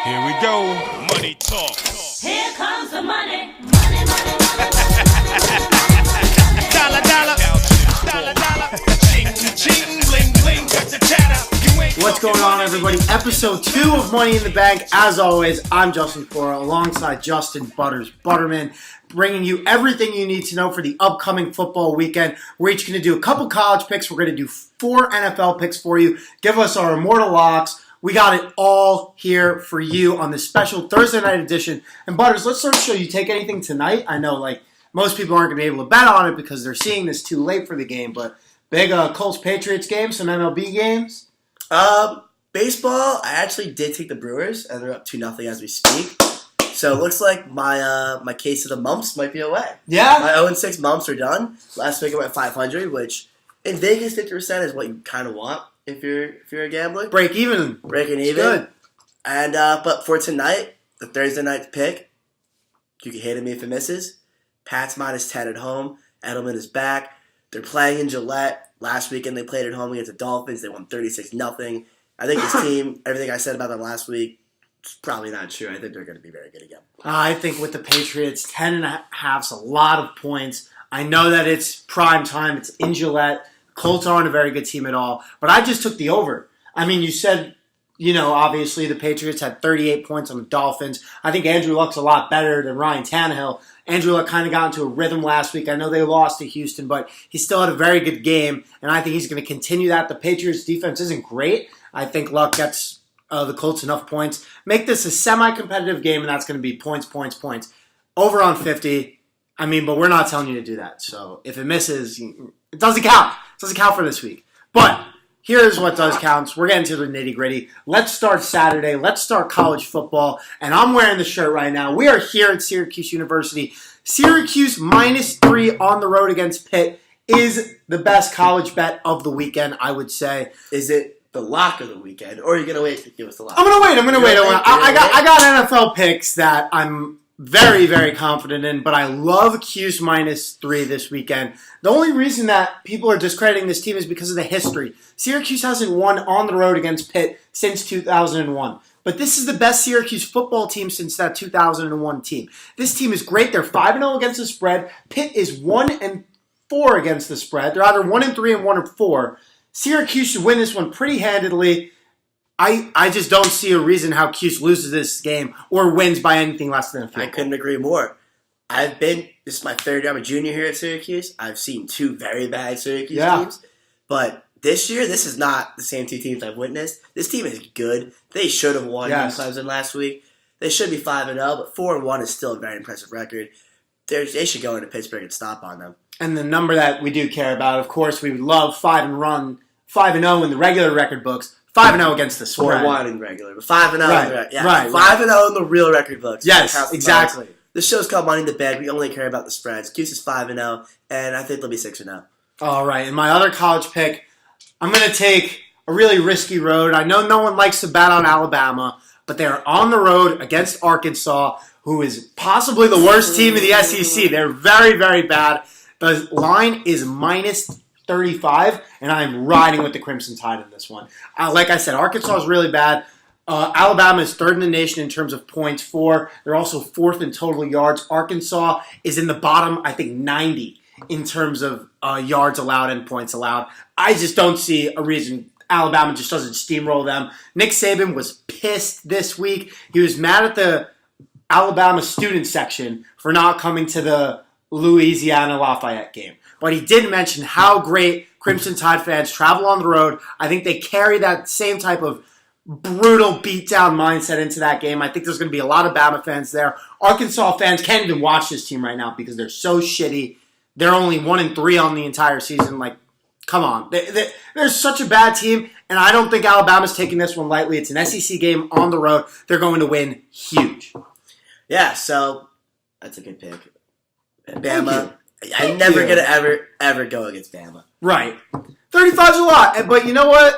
Here we go. Money talk. Here comes the money. Money, money, money, money. Dollar, dollar. Dollar, dollar. Ching, ching, bling, bling. Got the chatter. You ain't What's going on, everybody? Episode 2 of Money in the Bank. As always, I'm Justin Cora alongside Justin Butters Butterman, bringing you everything you need to know for the upcoming football weekend. We're each going to do a couple college picks. We're going to do 4 NFL picks for you. Give us our immortal locks. We got it all here for you on this special Thursday night edition. And Butters, let's sort of show you take anything tonight. I know, most people aren't going to be able to bet on it because they're seeing this too late for the game. But big Colts-Patriots game, some MLB games. Baseball, I actually did take the Brewers, and they're up 2-0 as we speak. So it looks like my case of the mumps might be away. Yeah? My 0-6 mumps are done. Last week I went 500, which in Vegas 50% is what you kind of want if you're a gambler. Break even. Breaking even. Good. And but for tonight, the Thursday night pick, you can hit me if it misses. Pats -10 at home. Edelman is back. They're playing in Gillette. Last weekend they played at home against the Dolphins. They won 36-0. I think this team, everything I said about them last week, it's probably not true. I think they're going to be very good again. I think with the Patriots, 10.5's a lot of points. I know that it's prime time. It's in Gillette. Colts aren't a very good team at all. But I just took the over. I mean, you said, obviously the Patriots had 38 points on the Dolphins. I think Andrew Luck's a lot better than Ryan Tannehill. Andrew Luck kind of got into a rhythm last week. I know they lost to Houston, but he still had a very good game, and I think he's going to continue that. The Patriots' defense isn't great. I think Luck gets the Colts enough points. Make this a semi-competitive game, and that's going to be points. Over on 50. I mean, but we're not telling you to do that. So if it misses, it doesn't count. It doesn't count for this week. But here's what does count. We're getting to the nitty-gritty. Let's start Saturday. Let's start college football. And I'm wearing the shirt right now. We are here at Syracuse University. Syracuse -3 on the road against Pitt is the best college bet of the weekend, I would say. Is it the lock of the weekend, or are you going to wait to give us the lock? I'm going to wait. I got NFL picks that I'm very, very confident in, but I love Cuse -3 this weekend. The only reason that people are discrediting this team is because of the history. Syracuse hasn't won on the road against Pitt since 2001. But this is the best Syracuse football team since that 2001 team. This team is great. They're 5-0 against the spread. Pitt is 1-4 against the spread. They're either 1-3 and 1-4. Syracuse should win this one pretty handedly. I just don't see a reason how Cuse loses this game or wins by anything less than a field goal. I couldn't agree more. This is my third year. I'm a junior here at Syracuse. I've seen 2 very bad Syracuse teams. But this year, this is not the same 2 teams I've witnessed. This team is good. They should have won Clemson last week. They should be 5-0, but 4-1 is still a very impressive record. They should go into Pittsburgh and stop on them. And the number that we do care about, of course, we would love 5-0 in the regular record books. 5-0 against the spread. 4-1 in regular, but 5-0 Right. 5-0 in the real record books. Yes, exactly. The show's called Money in the Bank. We only care about the spreads. Cuse is 5-0, and I think they'll be 6-0. All right, and my other college pick, I'm going to take a really risky road. I know no one likes to bet on Alabama, but they're on the road against Arkansas, who is possibly the worst team in the SEC. They're very, very bad. The line is -35, and I'm riding with the Crimson Tide in this one. Like I said, Arkansas is really bad. Alabama is 3rd in the nation in terms of points for. They're also 4th in total yards. Arkansas is in the bottom, I think, 90 in terms of yards allowed and points allowed. I just don't see a reason Alabama just doesn't steamroll them. Nick Saban was pissed this week. He was mad at the Alabama student section for not coming to the Louisiana Lafayette game. But he did mention how great Crimson Tide fans travel on the road. I think they carry that same type of brutal beatdown mindset into that game. I think there's going to be a lot of Bama fans there. Arkansas fans can't even watch this team right now because they're so shitty. They're only 1-3 on the entire season. Come on. They're such a bad team, and I don't think Alabama's taking this one lightly. It's an SEC game on the road. They're going to win huge. Yeah, so that's a good pick. Bama. I'm never going to ever go against Bama. Right. 35's a lot, but you know what?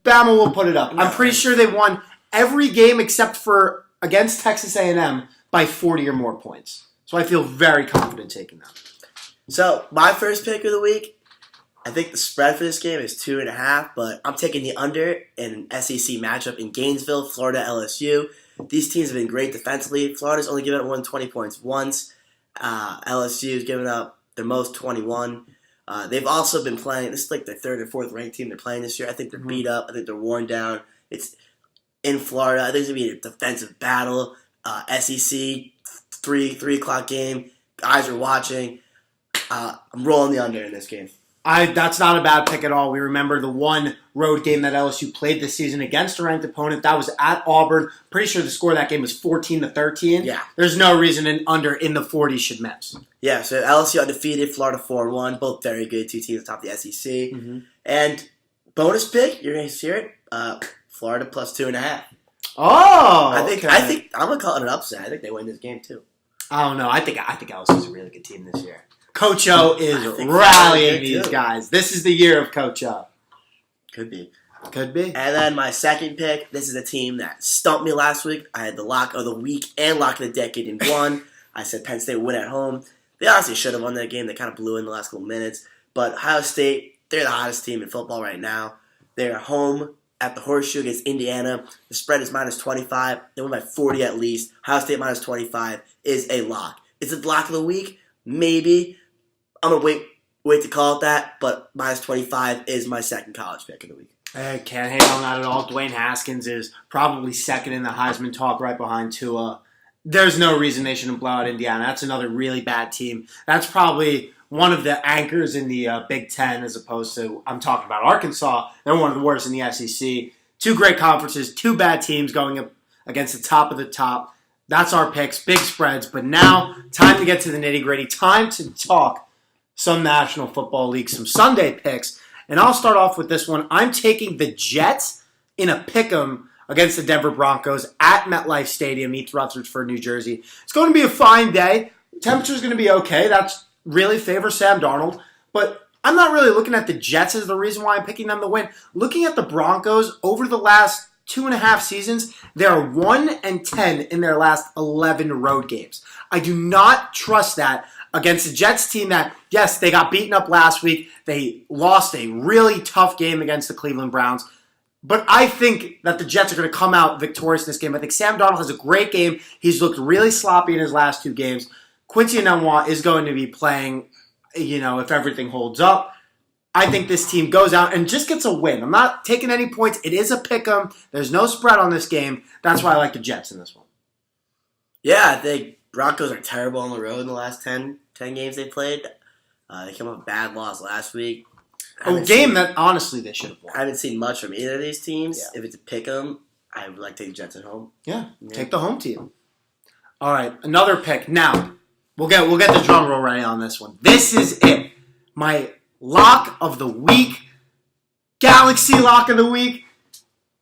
Bama will put it up. No. I'm pretty sure they won every game except for against Texas A&M by 40 or more points. So I feel very confident taking them. So my first pick of the week, I think the spread for this game is 2.5, but I'm taking the under in an SEC matchup in Gainesville, Florida, LSU. These teams have been great defensively. Florida's only given up 120 points once. LSU's given up their most 21. They've also been playing. This is like their third and fourth ranked team they're playing this year. I think they're beat up. I think they're worn down. It's in Florida. I think it's gonna be a defensive battle. SEC 3 o'clock game. Guys are watching. I'm rolling the under in this game. That's not a bad pick at all. We remember the one road game that LSU played this season against a ranked opponent. That was at Auburn. Pretty sure the score of that game was 14-13. Yeah. There's no reason an under in the 40s should miss. Yeah, so LSU undefeated, Florida 4-1. Both very good. Two teams atop the SEC. Mm-hmm. And bonus pick, you're going to hear it, Florida plus 2.5. Oh, I think I'm going to call it an upset. I think they win this game, too. I don't know. I think LSU's a really good team this year. Coach O is think rallying so, these too. guys. This is the year of Coach O. Could be. Could be. And then my second pick, this is a team that stumped me last week. I had the lock of the week and lock of the decade in one. I said Penn State would win at home. They honestly should have won that game. They kind of blew in the last couple minutes. But Ohio State, they're the hottest team in football right now. They're home at the Horseshoe against Indiana. The spread is minus 25. They win by 40 at least. Ohio State minus 25 is a lock. Is it the lock of the week? Maybe. I'm going to wait to call it that, but minus 25 is my second college pick of the week. I can't hate on that at all. Dwayne Haskins is probably second in the Heisman talk right behind Tua. There's no reason they shouldn't blow out Indiana. That's another really bad team. That's probably one of the anchors in the Big Ten as opposed to, I'm talking about Arkansas. They're one of the worst in the SEC. Two great conferences, two bad teams going up against the top of the top. That's our picks, big spreads. But now, time to get to the nitty-gritty. Time to talk some National Football League, some Sunday picks. And I'll start off with this one. I'm taking the Jets in a pick'em against the Denver Broncos at MetLife Stadium, East Rutherford, New Jersey. It's going to be a fine day. Temperature's going to be okay. That's really favors Sam Darnold. But I'm not really looking at the Jets as the reason why I'm picking them to win. Looking at the Broncos over the last 2.5 seasons, they are 1-10 in their last 11 road games. I do not trust that against a Jets team that, yes, they got beaten up last week. They lost a really tough game against the Cleveland Browns. But I think that the Jets are going to come out victorious in this game. I think Sam Darnold has a great game. He's looked really sloppy in his last 2 games. Quincy Enunwa is going to be playing, if everything holds up. I think this team goes out and just gets a win. I'm not taking any points. It is a pick'em. There's no spread on this game. That's why I like the Jets in this one. Yeah, I think Broncos are terrible on the road in the last 10 games they played. They came off a bad loss last week. A game that, honestly, they should have won. I haven't seen much from either of these teams. Yeah. If it's a pick'em, I would like to take the Jets at home. Yeah, take the home team. All right, another pick. Now, we'll get the drum roll ready on this one. This is it. My lock of the week. Galaxy lock of the week.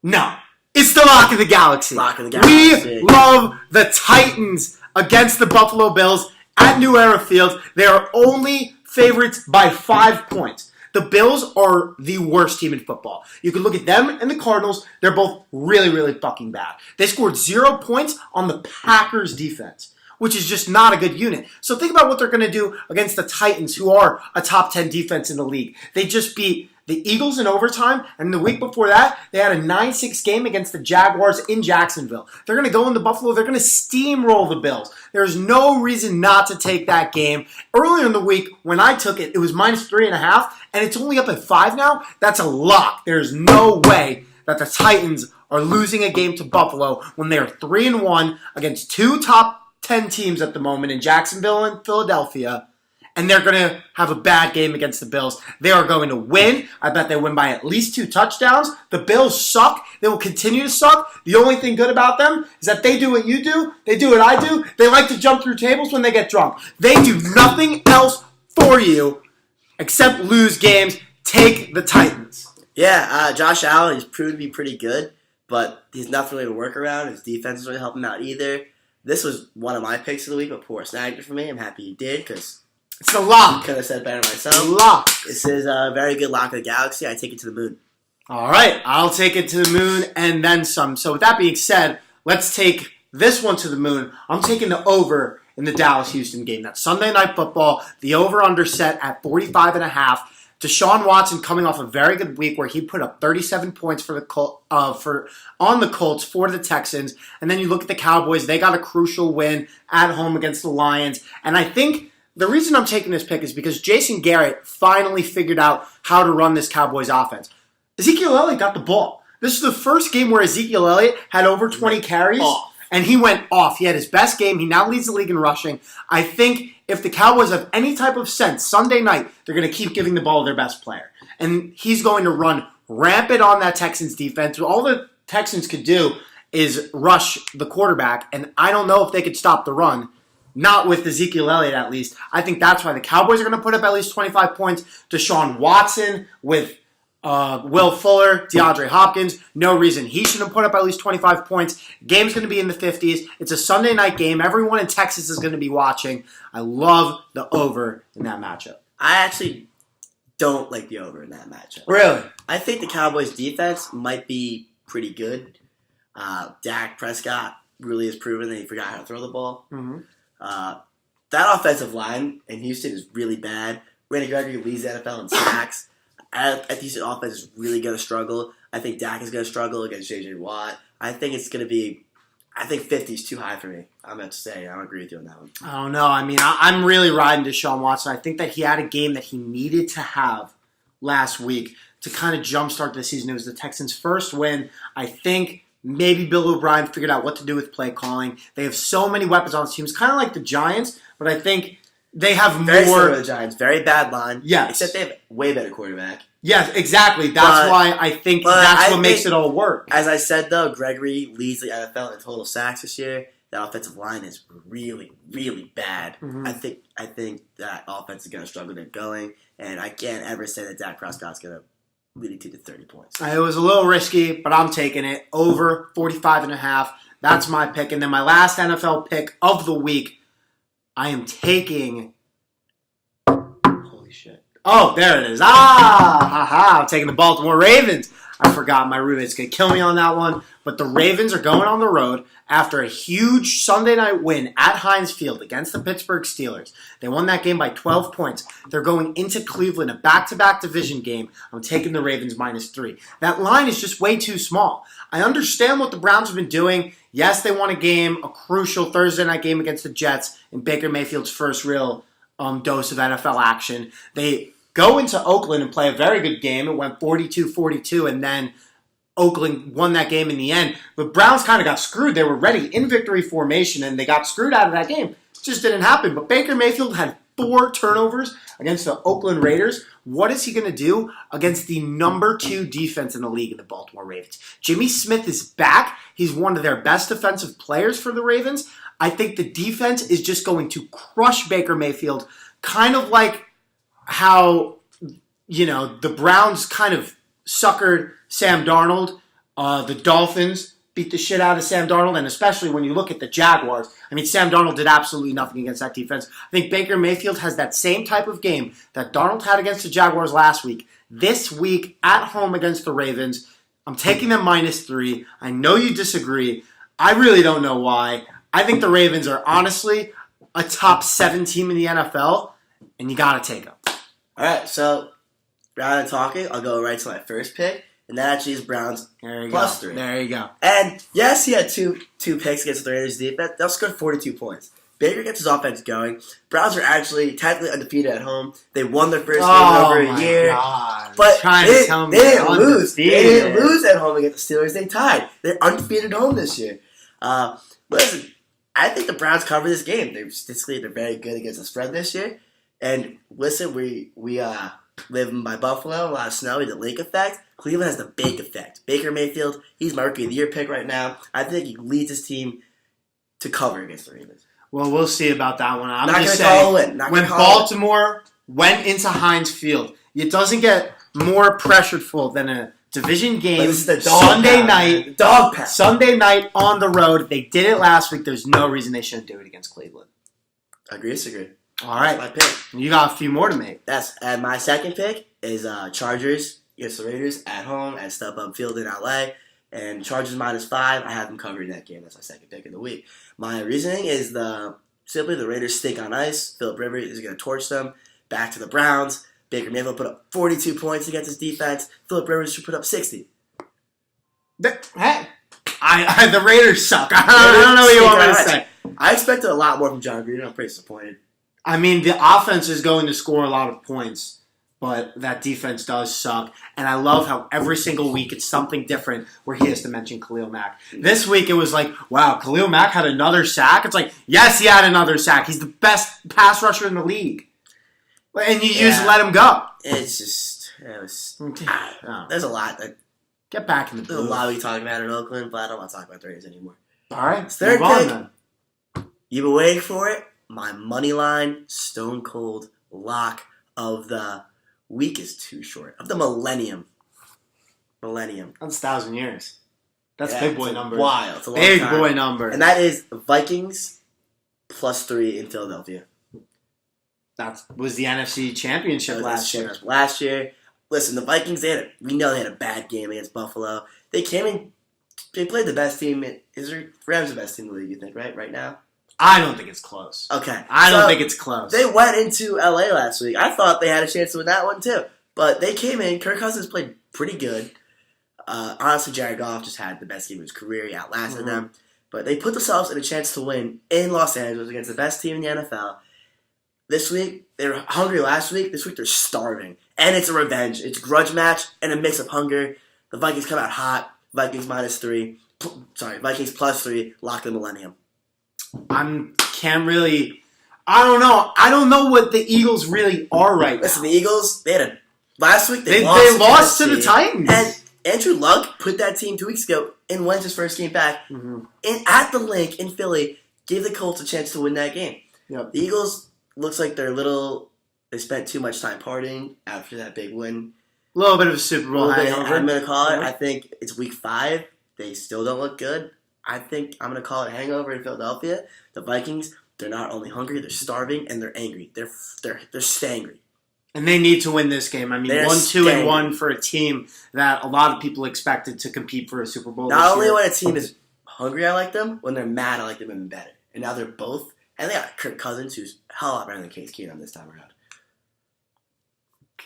No, it's the lock of the Galaxy. Lock of the Galaxy. We love the Titans against the Buffalo Bills at New Era Field. They are only favorites by 5 points. The Bills are the worst team in football. You can look at them and the Cardinals. They're both really, really fucking bad. They scored 0 points on the Packers defense, which is just not a good unit. So think about what they're going to do against the Titans, who are a top 10 defense in the league. They just beat the Eagles in overtime, and the week before that, they had a 9-6 game against the Jaguars in Jacksonville. They're going to go into Buffalo. They're going to steamroll the Bills. There's no reason not to take that game. Earlier in the week, when I took it, it was minus 3.5, and it's only up at 5 now. That's a lock. There's no way that the Titans are losing a game to Buffalo when they're 3-1 against 2 top 10 teams at the moment in Jacksonville and Philadelphia. And they're going to have a bad game against the Bills. They are going to win. I bet they win by at least 2 touchdowns. The Bills suck. They will continue to suck. The only thing good about them is that they do what you do. They do what I do. They like to jump through tables when they get drunk. They do nothing else for you except lose games. Take the Titans. Yeah, Josh Allen, he's proved to be pretty good, but he's nothing really to work around. His defense isn't really helping him out either. This was one of my picks of the week, but poor snagged it for me. I'm happy he did, because it's a lock. Could have said better myself. Lock. This is a very good lock of the Galaxy. I take it to the moon. All right, I'll take it to the moon and then some. So with that being said, let's take this one to the moon. I'm taking the over in the Dallas-Houston game. That's Sunday Night Football. The over-under set at 45.5. Deshaun Watson coming off a very good week where he put up 37 points for the on the Colts for the Texans, and then you look at the Cowboys, they got a crucial win at home against the Lions, and I think the reason I'm taking this pick is because Jason Garrett finally figured out how to run this Cowboys offense. Ezekiel Elliott got the ball. This is the first game where Ezekiel Elliott had over 20 carries, and he went off. He had his best game. He now leads the league in rushing. I think if the Cowboys have any type of sense, Sunday night, they're going to keep giving the ball to their best player. And he's going to run rampant on that Texans defense. All the Texans could do is rush the quarterback, and I don't know if they could stop the run. Not with Ezekiel Elliott, at least. I think that's why the Cowboys are going to put up at least 25 points. Deshaun Watson with Will Fuller, DeAndre Hopkins, no reason he shouldn't put up at least 25 points. Game's going to be in the 50s. It's a Sunday night game. Everyone in Texas is going to be watching. I love the over in that matchup. I actually don't like the over in that matchup. Really? I think the Cowboys' defense might be pretty good. Dak Prescott really has proven that he forgot how to throw the ball. Mm-hmm. That offensive line in Houston is really bad. Randy Gregory leads the NFL in sacks. I think Houston offense is really going to struggle. I think Dak is going to struggle against J.J. Watt. I think it's going to be... I think 50 is too high for me. I'm going to say. I don't agree with you on that one. I don't know. I mean, I'm really riding Deshaun Watson. I think that he had a game that he needed to have last week to kind of jumpstart the season. It was the Texans' first win. I think maybe Bill O'Brien figured out what to do with play calling. They have so many weapons on this team. It's kind of like the Giants, but I think they have Very similar to more... the Giants. Very bad line. Yes. Except they have way better quarterback. Yes, exactly. That's why I think that's what makes it all work. As I said, though, Gregory leads the NFL in total sacks this year. That offensive line is really, really bad. Mm-hmm. I think that offense is going to struggle to get going, and I can't ever say that Dak Prescott's going to lead it to 30 points. It was a little risky, but I'm taking it. Over 45.5. That's my pick. And then my last NFL pick of the week, I am taking... Holy shit. Oh, there it is. I'm taking the Baltimore Ravens. I forgot my roommate's going to kill me on that one. But the Ravens are going on the road after a huge Sunday night win at Heinz Field against the Pittsburgh Steelers. They won that game by 12 points. They're going into Cleveland, a back-to-back division game. I'm taking the Ravens -3. That line is just way too small. I understand what the Browns have been doing. Yes, they won a game, a crucial Thursday night game against the Jets in Baker Mayfield's first real dose of NFL action. They go into Oakland and play a very good game. It went 42-42, and then Oakland won that game in the end. The Browns kind of got screwed. They were ready in victory formation, and they got screwed out of that game. It just didn't happen. But Baker Mayfield had 4 turnovers against the Oakland Raiders. What is he going to do against the number 2 defense in the league in the Baltimore Ravens? Jimmy Smith is back. He's one of their best defensive players for the Ravens. I think the defense is just going to crush Baker Mayfield, kind of like how, the Browns kind of suckered Sam Darnold. The Dolphins beat the shit out of Sam Darnold, and especially when you look at the Jaguars. I mean, Sam Darnold did absolutely nothing against that defense. I think Baker Mayfield has that same type of game that Darnold had against the Jaguars last week. This week, at home against the Ravens, I'm taking them -3. I know you disagree. I really don't know why. I think the Ravens are honestly a top 7 team in the NFL, and you got to take them. All right, so rather than talking, I'll go right to my first pick, and that actually is Browns +3. There you go. And yes, he had two picks against the Raiders defense. They'll score 42 points. Baker gets his offense going. Browns are actually technically undefeated at home. They won their first game in over a year. God. But they didn't lose. They Undefeated. didn't lose at home against the Steelers. They tied. They're undefeated at home this year. Listen, I think the Browns cover this game. They're very good against the spread this year. And listen, we live by Buffalo, a lot of snow, the lake effect. Cleveland has the big effect. Baker Mayfield, he's my Rookie of the Year pick right now. I think he leads his team to cover against the Ravens. Well, we'll see about that one. I'm Not just gonna call saying, it. when Baltimore went into Heinz Field, it doesn't get more pressureful than a division game. But this is the dog Sunday pound, night. man. Dog pound. Sunday night on the road. They did it last week. There's no reason they shouldn't do it against Cleveland. Agree, disagree. All right. That's my pick. You got a few more to make. And my second pick is Chargers against the Raiders at home at StubHub Field in LA. And Chargers -5. I have them covering that game. That's my second pick of the week. My reasoning is simply the Raiders stink on ice. Philip Rivers is going to torch them. Back to the Browns. Baker Mayfield put up 42 points against his defense. Philip Rivers should put up 60. Hey, the Raiders suck. I don't know what you want me to say. I expected a lot more from John Gruden. I'm pretty disappointed. I mean, the offense is going to score a lot of points, but that defense does suck. And I love how every single week it's something different where he has to mention Khalil Mack. This week it was like, wow, Khalil Mack had another sack. It's like, yes, he had another sack. He's the best pass rusher in the league. And you just let him go. It's just, there's a lot. Get back in the There's a booth. lot we talking about in Oakland, but I don't want to talk about the Raiders anymore. All right, Third move on pick. then. You've been waiting for it. My money line, stone cold lock of the week is too short. Of the millennium. That's 1,000 years. That's Yeah, big boy it's number. Wild. It's a long Big time. boy number. And that is Vikings +3 in Philadelphia. That was the NFC Championship last year. Last year. Listen, the Vikings, we know they had a bad game against Buffalo. They came in, they played the best team. Rams the best team in the league, you think, right now? I don't think it's close. Okay. I don't So, think it's close. They went into LA last week. I thought they had a chance to win that one too. But they came in. Kirk Cousins played pretty good. Honestly, Jared Goff just had the best game of his career. He outlasted them. But they put themselves in a chance to win in Los Angeles against the best team in the NFL. This week, they were hungry last week. This week, they're starving. And it's a revenge. It's a grudge match and a mix of hunger. The Vikings come out hot. Vikings -3. Vikings +3. Lock the millennium. I don't know. I don't know what the Eagles really are right Listen, now. the Eagles, last week They lost lost to the Tennessee. Titans. And Andrew Luck put that team 2 weeks ago and wins his first game back. At the Link in Philly, gave the Colts a chance to win that game. Yep. The Eagles looks like they spent too much time partying after that big win. A little bit of a Super Bowl I'm hangover. going to call it. I think it's week 5. They still don't look good. I think I'm going to call it a hangover in Philadelphia. The Vikings, they're not only hungry, they're starving, and they're angry. They're stangry. And they need to win this game. I mean, They're 1-2-1 for a team that a lot of people expected to compete for a Super Bowl Not this only year. when a team is hungry, I like them. When they're mad, I like them even better. And now they're both. And they got Kirk Cousins, who's a hell of a lot better than Case Keenum this time around.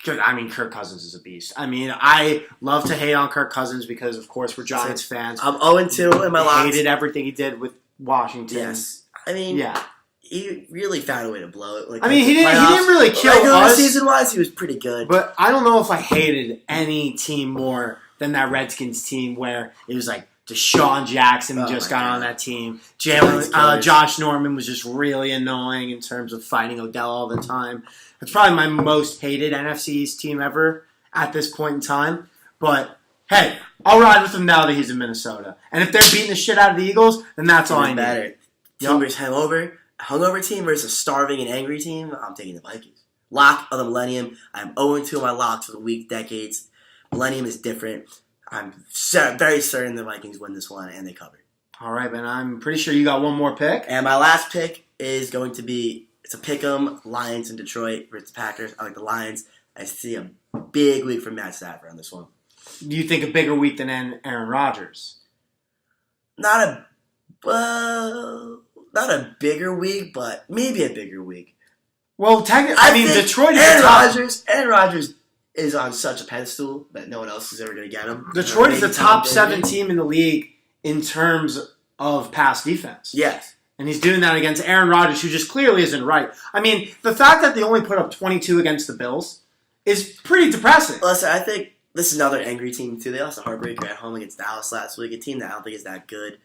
Kirk Cousins is a beast. I mean, I love to hate on Kirk Cousins because, of course, we're Giants fans. I'm 0-2 in my locks. Hated everything he did with Washington. Yes. I mean, Yeah. he really found a way to blow it. Like, I mean, he the didn't playoffs. really kill Regular us. season-wise, he was pretty good. But I don't know if I hated any team more than that Redskins team where it was like Deshaun Jackson just my got God. on that team. Giants killers. Josh Norman was just really annoying in terms of fighting Odell all the time. It's probably my most hated NFC East team ever at this point in time. But, hey, I'll ride with him now that he's in Minnesota. And if they're beating the shit out of the Eagles, then that's all I Even need. better. Team versus hungover team versus a starving and angry team. I'm taking the Vikings. Lock of the millennium. I'm 0-2 on my locks for the week, decades. Millennium is different. I'm very certain the Vikings win this one and they cover. All right, man. I'm pretty sure you got one more pick. And my last pick is going to be, it's a pick'em, Lions in Detroit versus Packers. I like the Lions. I see a big week from Matt Stafford on this one. Do you think a bigger week than Aaron Rodgers? Not a bigger week, but maybe a bigger week. Well, technically, think Detroit is Aaron the top. Aaron Rodgers is on such a pedestal that no one else is ever going to get him. Detroit is the Maybe top Tom 7 Brady. team in the league in terms of pass defense. Yes. And he's doing that against Aaron Rodgers, who just clearly isn't right. I mean, the fact that they only put up 22 against the Bills is pretty depressing. Listen, I think this is another angry team, too. They lost a heartbreaker at home against Dallas last week, a team that I don't think is that good,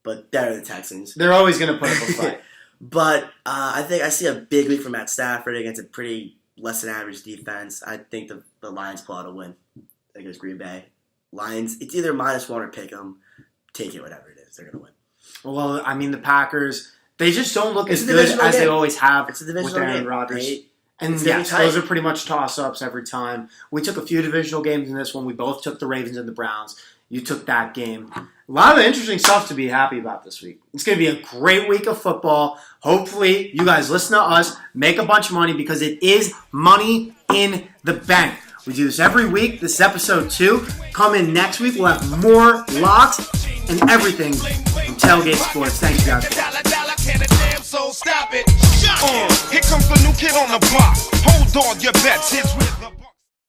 but better than the Texans. They're always going to put up a fight. But I think I see a big week from Matt Stafford against a pretty less than average defense. I think the Lions pull out a win against Green Bay. Lions, it's either -1 or pick 'em. Take it, whatever it is. They're going to win. Well, I mean, the Packers, they just don't look It's as a good divisional as they game. always have It's a with divisional Aaron game. Rodgers. Right? And It's gonna be yes, tight. those are pretty much toss-ups every time. We took a few divisional games in this one. We both took the Ravens and the Browns. You took that game. A lot of interesting stuff to be happy about this week. It's going to be a great week of football. Hopefully, you guys listen to us, make a bunch of money because it is money in the bank. We do this every week. This is episode 2. Come in next week. We'll have more locks and everything from Tailgate Sports. Thank you guys. Dollar, can a damn soul stop it? Here comes the new kid on the block. Hold all your bets. Here's where the